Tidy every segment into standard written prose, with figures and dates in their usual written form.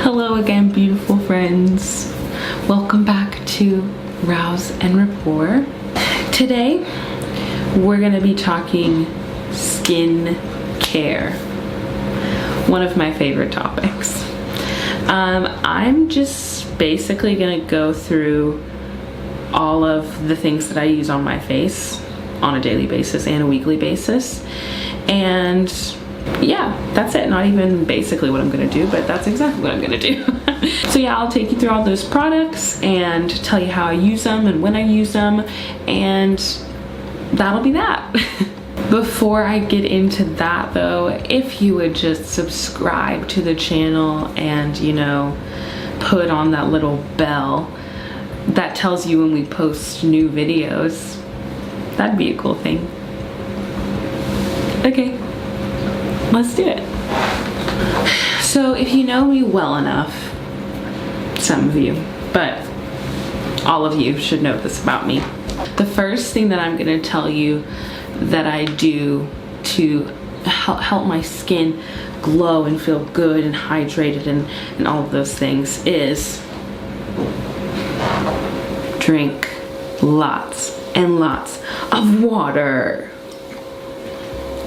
Hello again, beautiful friends. Welcome back to Rouse and Rapport. Today, we're gonna be talking skin care. One of my favorite topics. I'm just basically gonna go through all of the things that I use on my face on a daily basis and a weekly basis. And yeah, that's it. Not even basically what I'm gonna do, but that's exactly what I'm gonna do. So yeah, I'll take you through all those products and tell you how I use them and when I use them, and that'll be that. Before I get into that though, if you would just subscribe to the channel and, you know, put on that little bell that tells you when we post new videos, that'd be a cool thing. Okay. Let's do it. So if you know me well enough, some of you, but all of you should know this about me. The first thing that I'm gonna tell you that I do to help my skin glow and feel good and hydrated and all of those things is drink lots and lots of water.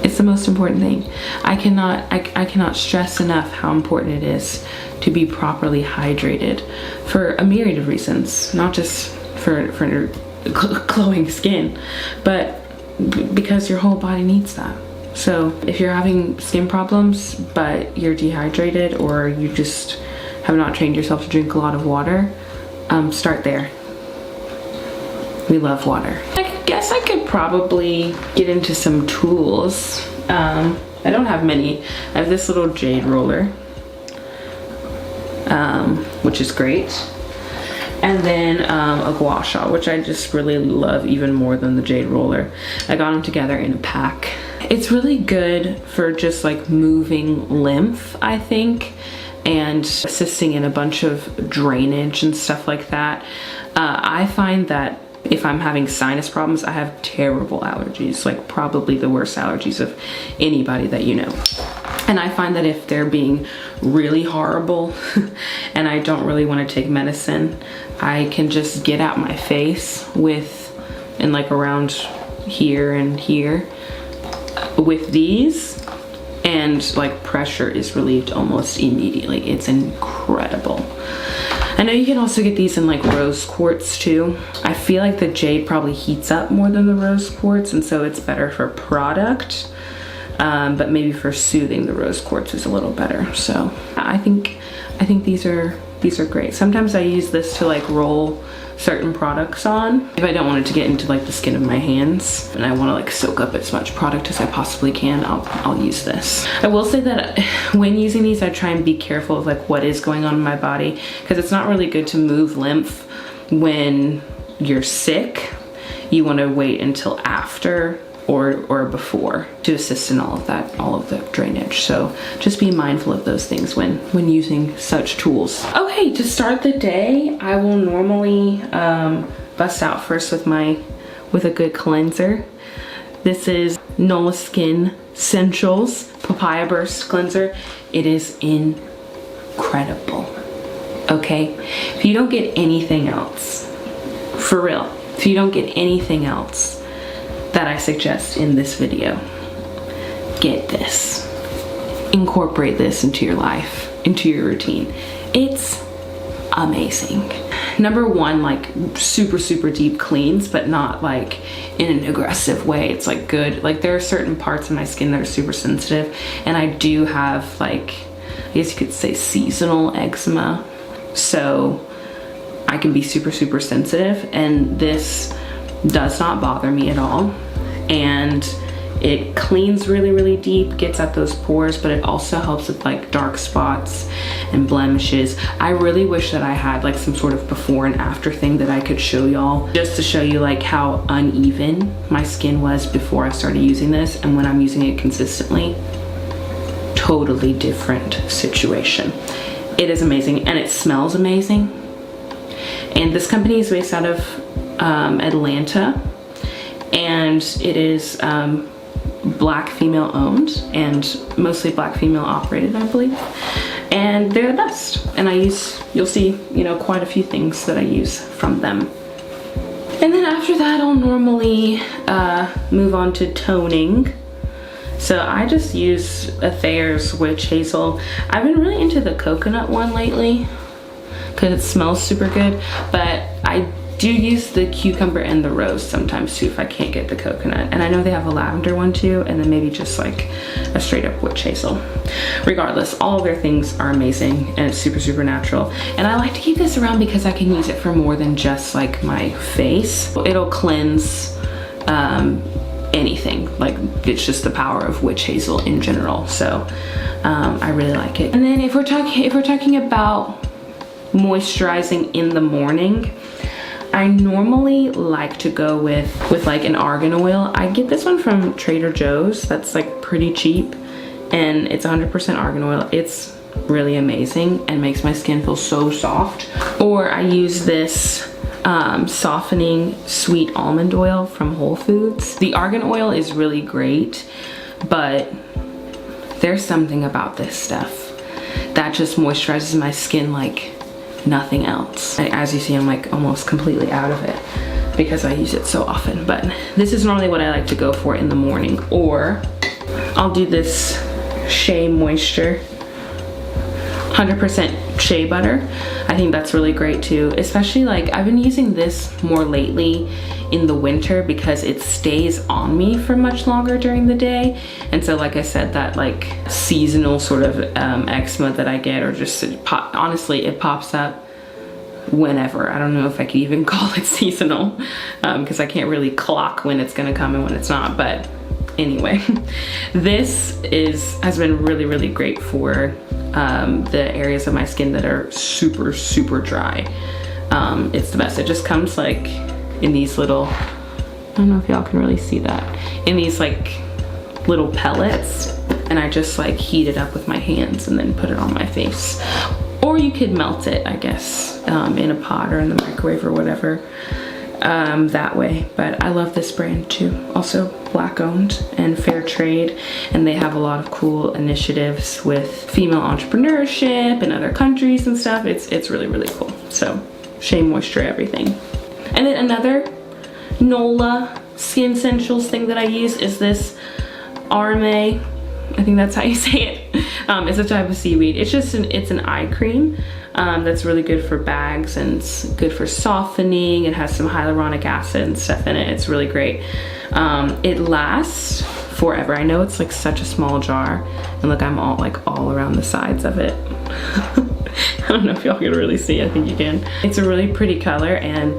It's the most important thing. I cannot stress enough how important it is to be properly hydrated for a myriad of reasons, not just for glowing skin, but because your whole body needs that. So if you're having skin problems but you're dehydrated, or you just have not trained yourself to drink a lot of water, start there. We love water. I guess I could probably get into some tools. I don't have many. I have this little jade roller, which is great. And then a gua sha, which I just really love even more than the jade roller. I got them together in a pack. It's really good for just like moving lymph, I think, and assisting in a bunch of drainage and stuff like that. I find that if I'm having sinus problems, I have terrible allergies, like probably the worst allergies of anybody that you know. And I find that if they're being really horrible and I don't really want to take medicine, I can just get out my face and like around here and here with these, and like pressure is relieved almost immediately. It's incredible. I know you can also get these in like rose quartz too. I feel like the jade probably heats up more than the rose quartz, and so it's better for product, but maybe for soothing, the rose quartz is a little better. So I think these are great. Sometimes I use this to like roll certain products on if I don't want it to get into like the skin of my hands and I want to like soak up as much product as I possibly can. I'll use this. I will say that when using these, I try and be careful of like what is going on in my body, because it's not really good to move lymph when you're sick. You want to wait until after or before to assist in all of the drainage. So just be mindful of those things when using such tools. Okay, to start the day, I will normally bust out first with a good cleanser. This is Nola Skin Essentials Papaya Burst Cleanser. It is incredible. Okay, if you don't get anything else, for real, if you don't get anything else that I suggest in this video, get this. Incorporate this into your life, into your routine. It's amazing. Number one, like super deep cleans, but not like in an aggressive way. It's like good. Like there are certain parts of my skin that are super sensitive, and I do have like, I guess you could say seasonal eczema. So I can be super sensitive, and this does not bother me at all. And it cleans really deep, gets at those pores, but it also helps with like dark spots and blemishes. I really wish that I had like some sort of before and after thing that I could show y'all, just to show you like how uneven my skin was before I started using this, and when I'm using it consistently, totally different situation. It is amazing, and it smells amazing. And this company is based out of Atlanta, and it is Black female owned and mostly Black female operated, I believe. and they're the best. And you'll see, you know, quite a few things that I use from them. And then after that, I'll normally move on to toning. So I just use a Thayers Witch Hazel. I've been really into the coconut one lately because it smells super good, but I do use the cucumber and the rose sometimes too if I can't get the coconut. And I know they have a lavender one too, and then maybe just like a straight up witch hazel. Regardless, all of their things are amazing and it's super, super natural. And I like to keep this around because I can use it for more than just like my face. It'll cleanse anything. Like, it's just the power of witch hazel in general. So I really like it. And then if we're talking about moisturizing in the morning, I normally like to go with like an argan oil. I get this one from Trader Joe's. That's like pretty cheap, and it's 100% argan oil. It's really amazing and makes my skin feel so soft. Or I use this softening sweet almond oil from Whole Foods. The argan oil is really great, but there's something about this stuff that just moisturizes my skin like nothing else. As you see, I'm like almost completely out of it because I use it so often, but this is normally what I like to go for in the morning. Or I'll do this Shea Moisture 100% shea butter. I think that's really great too, especially like I've been using this more lately in the winter because it stays on me for much longer during the day. And so like I said, that like seasonal sort of eczema that I get, or just honestly it pops up whenever. I don't know if I could even call it seasonal because I can't really clock when it's gonna come and when it's not. But anyway, this has been really, really great for the areas of my skin that are super, super dry. It's the best. It just comes like in these little, I don't know if y'all can really see that, in these like little pellets, and I just like heat it up with my hands and then put it on my face. Or you could melt it, I guess, in a pot or in the microwave or whatever, that way. But I love this brand too. Also Black owned and fair trade, and they have a lot of cool initiatives with female entrepreneurship in other countries and stuff. It's really, really cool. So Shea Moisture everything. And then another NOLA Skin Essentials thing that I use is this Arame. I think that's how you say it. It's a type of seaweed. It's just it's an eye cream that's really good for bags, and it's good for softening. It has some hyaluronic acid and stuff in it. It's really great. It lasts forever. I know it's like such a small jar, and look, I'm all around the sides of it. I don't know if y'all can really see. I think you can. It's a really pretty color and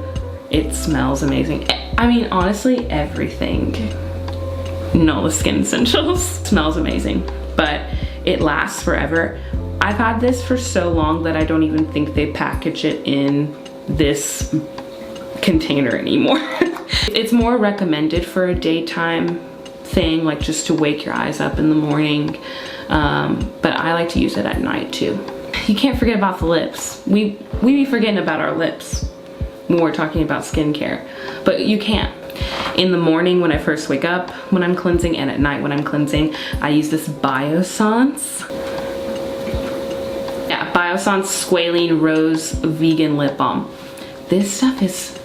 it smells amazing. I mean, honestly, everything NOLA Skin Essentials smells amazing, but it lasts forever. I've had this for so long that I don't even think they package it in this container anymore. It's more recommended for a daytime thing, like just to wake your eyes up in the morning, but I like to use it at night too. You can't forget about the lips. We be forgetting about our lips when we're talking about skincare, but you can't. In the morning when I first wake up, when I'm cleansing, and at night when I'm cleansing, I use this Biossance. Yeah, Biossance Squalane Rose Vegan Lip Balm. This stuff is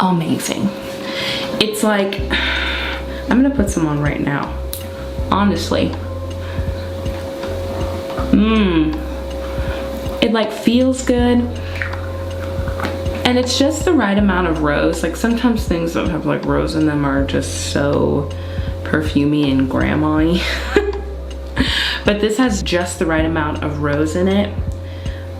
amazing. It's like, I'm gonna put some on right now, honestly. It like feels good. And it's just the right amount of rose. Like sometimes things that have like rose in them are just so perfumey and grandma-y. But this has just the right amount of rose in it.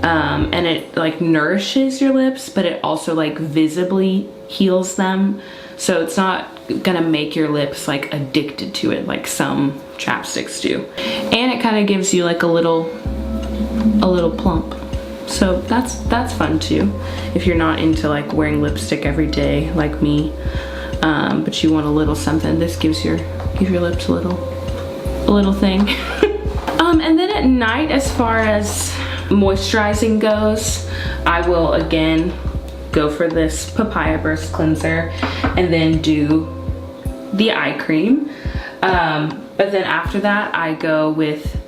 And it like nourishes your lips, but it also like visibly heals them. So it's not gonna make your lips like addicted to it like some chapsticks do. And it kind of gives you like a little plump. So that's fun too, if you're not into like wearing lipstick every day like me, but you want a little something. This gives your lips a little thing. And then at night, as far as moisturizing goes, I will again go for this Papaya Burst cleanser and then do the eye cream. But then after that, I go with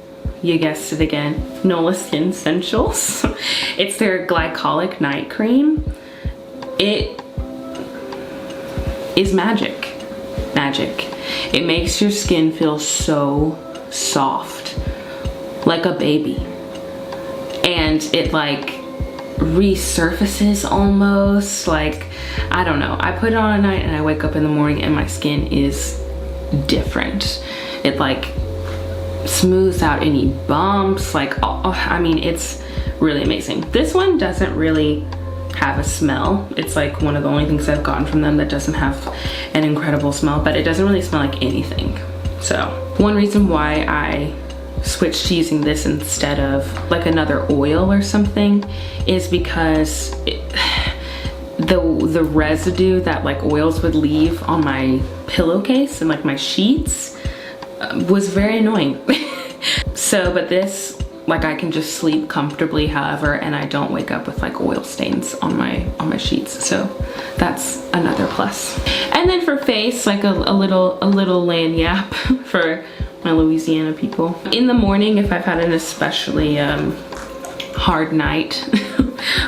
you guessed it again, Nola Skin Essentials. It's their Glycolic Night Cream. It is magic. Magic. It makes your skin feel so soft, like a baby. And it like resurfaces almost, like, I don't know. I put it on at night and I wake up in the morning and my skin is different. It like smooths out any bumps, like, oh, I mean, it's really amazing. This one doesn't really have a smell. It's like one of the only things I've gotten from them that doesn't have an incredible smell, but it doesn't really smell like anything. So one reason why I switched to using this instead of like another oil or something is because the residue that like oils would leave on my pillowcase and like my sheets was very annoying. So, but this, like, I can just sleep comfortably, however, and I don't wake up with like oil stains on my sheets. So that's another plus. And then for face, like a little lagniappe for my Louisiana people. In the morning, if I've had an especially hard night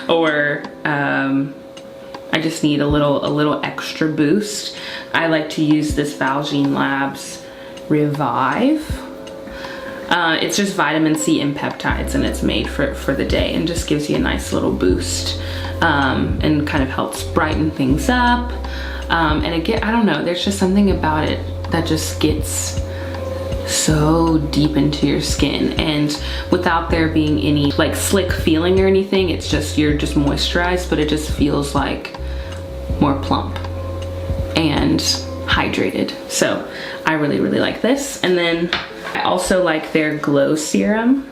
or I just need a little extra boost, I like to use this Valjean Labs Revive. It's just vitamin C and peptides, and it's made for the day and just gives you a nice little boost and kind of helps brighten things up. And again, I don't know, there's just something about it that just gets so deep into your skin, and without there being any like slick feeling or anything, it's just, you're just moisturized, but it just feels like more plump and hydrated. So I really like this. And then I also like their Glow Serum,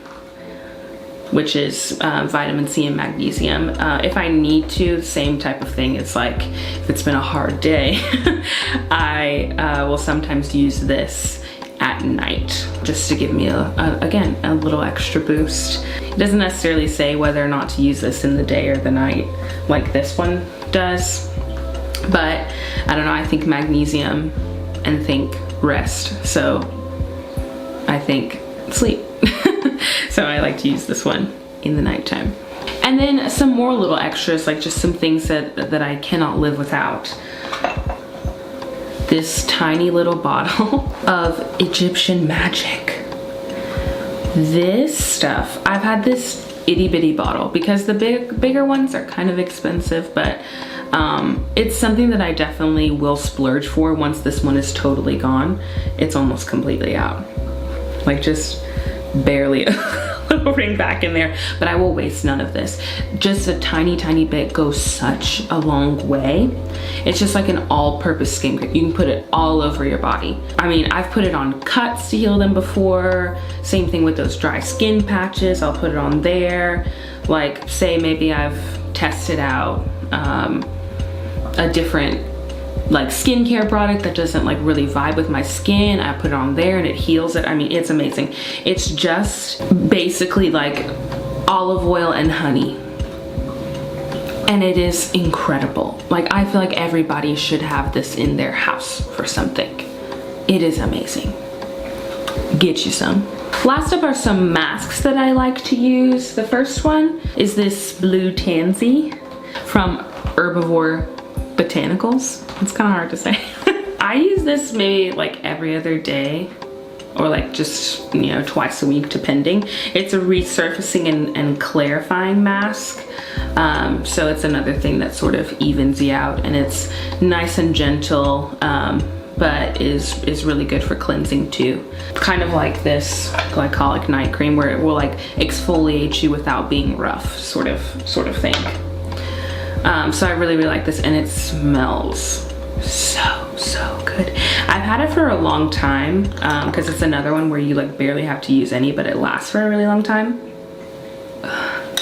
which is vitamin C and magnesium. If I need to, same type of thing. It's like, if it's been a hard day, I will sometimes use this at night just to give me again a little extra boost. It doesn't necessarily say whether or not to use this in the day or the night like this one does, but I don't know, I think magnesium and think rest, so I think sleep. So I like to use this one in the nighttime. And then some more little extras, like just some things that I cannot live without. This tiny little bottle of Egyptian Magic. This stuff, I've had this itty bitty bottle because the bigger ones are kind of expensive, but it's something that I definitely will splurge for once this one is totally gone. It's almost completely out. Like just barely a little ring back in there, but I will waste none of this. Just a tiny bit goes such a long way. It's just like an all-purpose skincare. You can put it all over your body. I mean, I've put it on cuts to heal them before. Same thing with those dry skin patches. I'll put it on there. Like, say maybe I've tested out a different like skincare product that doesn't like really vibe with my skin. I put it on there and it heals it. I mean, it's amazing. It's just basically like olive oil and honey, and it is incredible. Like, I feel like everybody should have this in their house for something. It is amazing. Get you some. Last up are some masks that I like to use. The first one is this blue Tansy from Herbivore Botanicals. It's kind of hard to say. I use this maybe like every other day, or like just, you know, twice a week depending. It's a resurfacing and clarifying mask. So it's another thing that sort of evens you out, and it's nice and gentle, but is really good for cleansing too. Kind of like this Glycolic Night Cream, where it will like exfoliate you without being rough, sort of thing. So I really like this, and it smells so good. I've had it for a long time because it's another one where you like barely have to use any, but it lasts for a really long time.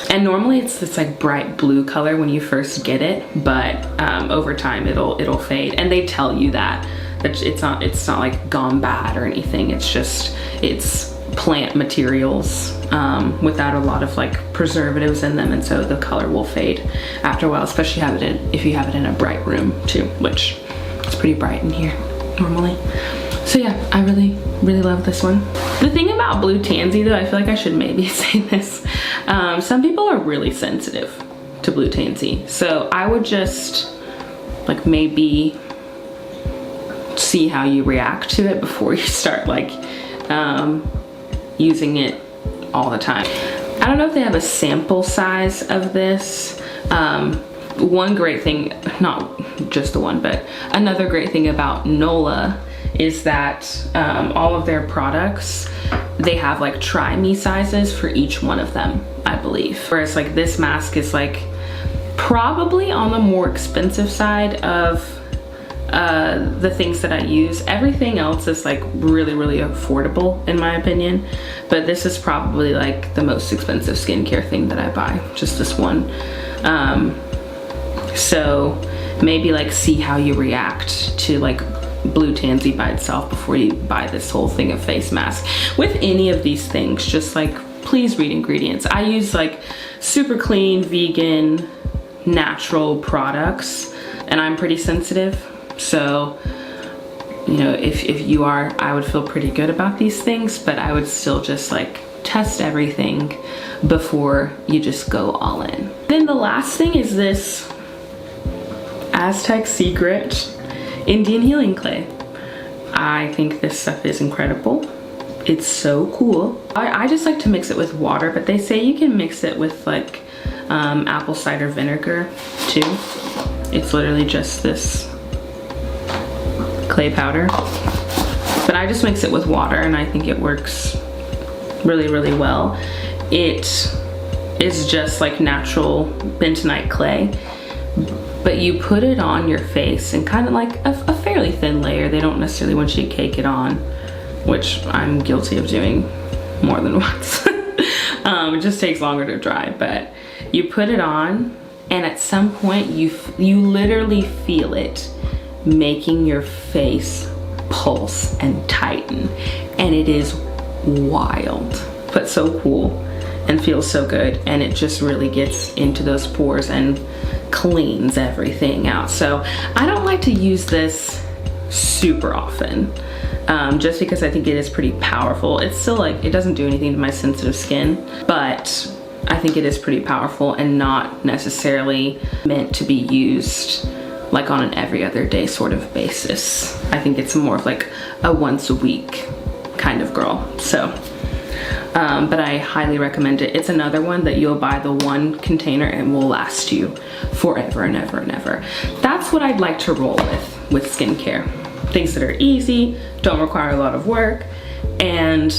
And normally it's this like bright blue color when you first get it, but over time it'll fade, and they tell you that it's not like gone bad or anything. It's plant materials without a lot of like preservatives in them, and so the color will fade after a while, especially if you have it in a bright room too, which it's pretty bright in here normally. So yeah, I really love this one. The thing about Blue Tansy though, I feel like I should maybe say this. Some people are really sensitive to Blue Tansy. So I would just like maybe see how you react to it before you start like using it all the time. I don't know if they have a sample size of this. One great thing, not just the one, but another great thing about Nola is that all of their products, they have like try me sizes for each one of them, I believe. Whereas like this mask is like probably on the more expensive side of the things that I use. Everything else is like really affordable in my opinion, but this is probably like the most expensive skincare thing that I buy, just this one. So maybe like see how you react to like Blue Tansy by itself before you buy this whole thing of face mask. With any of these things, just like please read ingredients. I use like super clean, vegan, natural products, and I'm pretty sensitive. So, you know, if you are, I would feel pretty good about these things, but I would still just like test everything before you just go all in. Then the last thing is this Aztec Secret Indian Healing Clay. I think this stuff is incredible. It's so cool. I just like to mix it with water, but they say you can mix it with like apple cider vinegar too. It's literally just this clay powder, but I just mix it with water and I think it works really well. It is just like natural bentonite clay, but you put it on your face and kind of like a fairly thin layer. They don't necessarily want you to cake it on, which I'm guilty of doing more than once. It just takes longer to dry, but you put it on and at some point you literally feel it making your face pulse and tighten, and it is wild but so cool and feels so good, and it just really gets into those pores and cleans everything out. So I don't like to use this super often, just because I think it is pretty powerful. It's still like, it doesn't do anything to my sensitive skin, but I think it is pretty powerful and not necessarily meant to be used like on an every other day sort of basis. I think it's more of like a once a week kind of girl. So but I highly recommend it. It's another one that you'll buy the one container and will last you forever and ever and ever. That's what I'd like to roll with skincare. Things that are easy, don't require a lot of work, and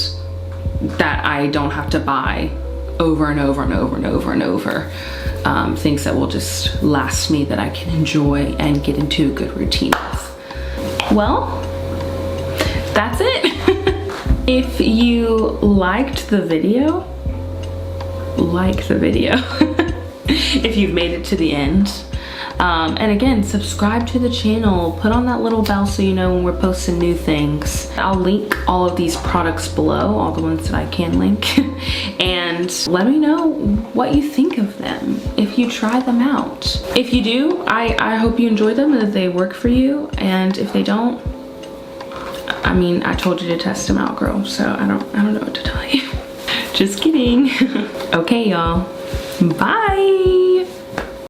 that I don't have to buy over and over and over and over and over. Things that will just last me, that I can enjoy and get into a good routine with. Well, that's it. If you liked the video, like the video. If you've made it to the end. And again, subscribe to the channel, put on that little bell so you know when we're posting new things. I'll link all of these products below, all the ones that I can link. And let me know what you think of them, if you try them out. If you do, I hope you enjoy them and that they work for you. And if they don't, I mean, I told you to test them out, girl, so I don't know what to tell you. Just kidding. Okay, y'all. Bye.